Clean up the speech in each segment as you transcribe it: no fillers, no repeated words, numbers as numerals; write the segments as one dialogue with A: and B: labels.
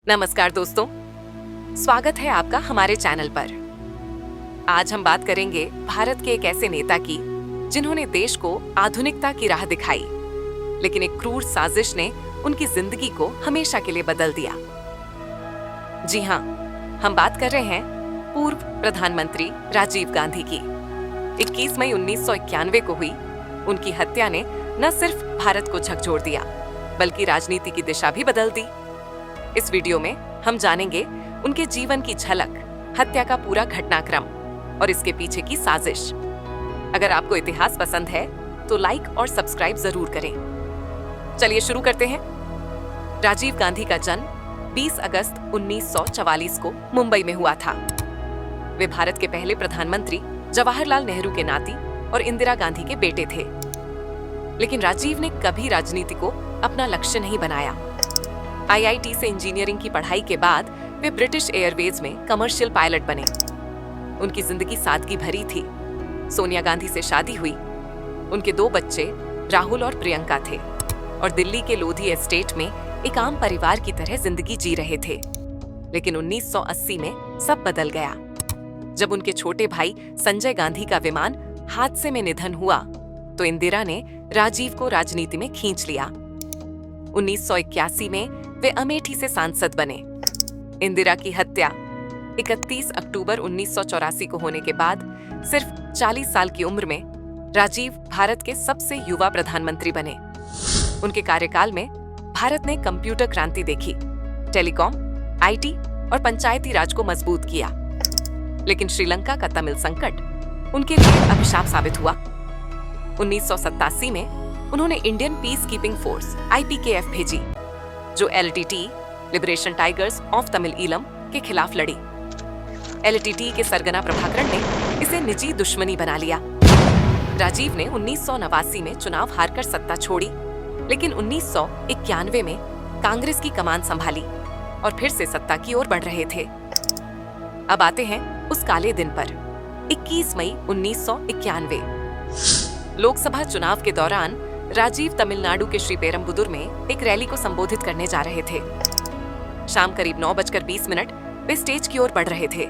A: नमस्कार दोस्तों, स्वागत है आपका हमारे चैनल पर। आज हम बात करेंगे भारत के एक ऐसे नेता की जिन्होंने देश को आधुनिकता की राह दिखाई, लेकिन एक क्रूर साजिश ने उनकी जिंदगी को हमेशा के लिए बदल दिया। जी हाँ, हम बात कर रहे हैं पूर्व प्रधानमंत्री राजीव गांधी की। 21 मई 1991 को हुई उनकी हत्या ने न सिर्फ भारत को झकझोर दिया, बल्कि राजनीति की दिशा भी बदल दी। इस वीडियो में हम जानेंगे उनके जीवन की झलक, हत्या का पूरा घटनाक्रम और इसके पीछे की साजिश। अगर आपको इतिहास पसंद है तो लाइक और सब्सक्राइब जरूर करें। चलिए शुरू करते हैं। राजीव गांधी का जन्म 20 अगस्त 1944 को मुंबई में हुआ था। वे भारत के पहले प्रधानमंत्री जवाहरलाल नेहरू के नाती और इंदिरा गांधी के बेटे थे। लेकिन राजीव ने कभी राजनीति को अपना लक्ष्य नहीं बनाया। IIT से इंजीनियरिंग की पढ़ाई के बाद वे ब्रिटिश एयरवेज में कमर्शियल पायलट बने। उनकी जिंदगी सादगी भरी थी। सोनिया गांधी से शादी हुई। उनके 2 बच्चे राहुल और प्रियंका थे और दिल्ली के लोधी एस्टेट में एक आम परिवार की तरह जिंदगी जी रहे थे। लेकिन 1980 में सब बदल गया जब उनके छोटे भाई संजय गांधी का विमान हादसे में निधन हुआ तो इंदिरा ने राजीव को राजनीति में खींच लिया। 1981 में वे अमेठी से सांसद बने। इंदिरा की हत्या 31 अक्टूबर 1984 को होने के बाद सिर्फ 40 साल की उम्र में राजीव भारत के सबसे युवा प्रधानमंत्री बने। उनके कार्यकाल में भारत ने कंप्यूटर क्रांति देखी, टेलीकॉम, IT और पंचायती राज को मजबूत किया। लेकिन श्रीलंका का तमिल संकट उनके लिए अभिशाप साबित हुआ। 1987 में उन्होंने Indian peace keeping force IPKF भेजी, जो LTT liberation tigers of Tamil Eelam के खिलाफ लड़ी। LTT के सरगना प्रभाकरण ने इसे निजी दुश्मनी बना लिया। राजीव ने 1989 में चुनाव हारकर सत्ता छोड़ी, लेकिन 1991 में कांग्रेस की कमान संभाली और फिर से सत्ता की ओर बढ़ रहे थे। अब आते हैं उस काले दिन पर, 21 मई 1991। लोकसभा चुनाव के दौरान राजीव तमिलनाडु के श्रीपेरम्बुदुर में एक रैली को संबोधित करने जा रहे थे। शाम करीब 9:20 वे स्टेज की ओर बढ़ रहे थे।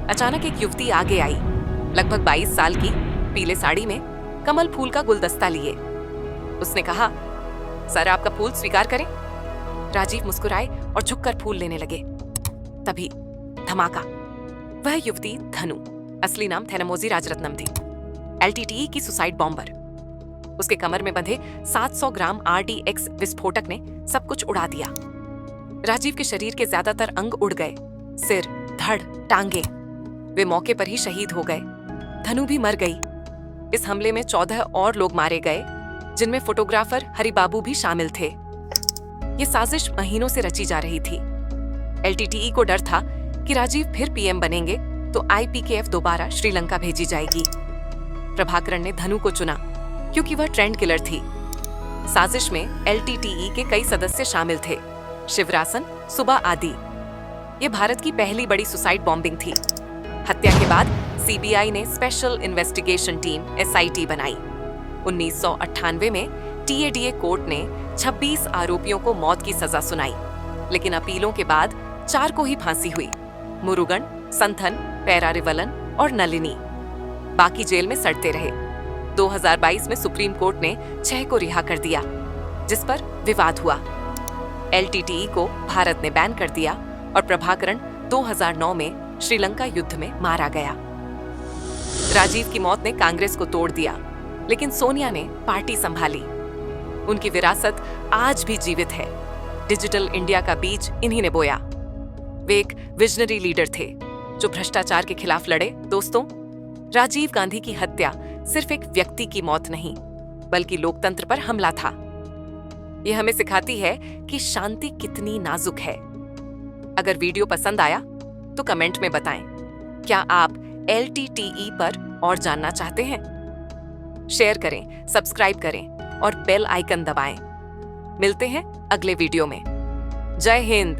A: अचानक एक युवती आगे आई, लगभग 22 साल की, पीले साड़ी में, कमल फूल का गुलदस्ता लिए। उसने कहा, सर आपका फूल स्वीकार करें। राजीव मुस्कुराए और झुककर फूल लेने लगे। तभी धमाका। वह युवती धनु, असली नाम थेनमोजी राजरत्नम थी, LTTE की सुसाइड बॉम्बर। उसके कमर में बंधे 700 ग्राम RDX विस्फोटक ने सब कुछ उड़ा दिया। राजीव के शरीर के ज्यादातर अंग उड़ गए, सिर, धड़, टांगे। वे मौके पर ही शहीद हो गए। धनु भी मर गई। इस हमले में 14 और लोग मारे गए, जिनमें फोटोग्राफर हरिबाबू भी शामिल थे। ये साजिश महीनों से रची जा रही थी। LTTE को डर था कि राजीव फिर PM बनेंगे तो IPKF दोबारा श्रीलंका भेजी जाएगी। प्रभाकरण ने धनु को चुना क्योंकि वह ट्रेंड किलर थी। साजिश में LTTE के कई सदस्य शामिल थे, शिवरासन, सुबा आदि। ये भारत की पहली बड़ी सुसाइड बॉम्बिंग थी। हत्या के बाद CBI ने स्पेशल इन्वेस्टिगेशन टीम SIT बनाई। 1998 में TADA कोर्ट ने 26 आरोपियों को मौत की सजा सुनाई, लेकिन अपीलों के बाद 4 को ही फांसी हुई, मुरुगन, संथन, पेरारिवलन और नलिनी। बाकी जेल में सड़ते रहे। 2022 में सुप्रीम कोर्ट ने 6 को रिहा कर दिया, जिस पर विवाद हुआ। LTTE को भारत ने बैन कर दिया और प्रभाकरण 2009 में श्रीलंका युद्ध में मारा गया। राजीव की मौत ने कांग्रेस को तोड़ दिया, लेकिन सोनिया ने पार्टी संभाली। उनकी विरासत आज भी जीवित है। डिजिटल इंडिया का बीज इन्हीं ने बोया। वे एक विजनरी लीडर थे जो भ्रष्टाचार के खिलाफ लड़े। दोस्तों, राजीव गांधी की हत्या सिर्फ एक व्यक्ति की मौत नहीं, बल्कि लोकतंत्र पर हमला था। यह हमें सिखाती है कि शांति कितनी नाजुक है। अगर वीडियो पसंद आया तो कमेंट में बताएं। क्या आप LTTE पर और जानना चाहते हैं? शेयर करें, सब्सक्राइब करें और बेल आइकन दबाएं। मिलते हैं अगले वीडियो में। जय हिंद।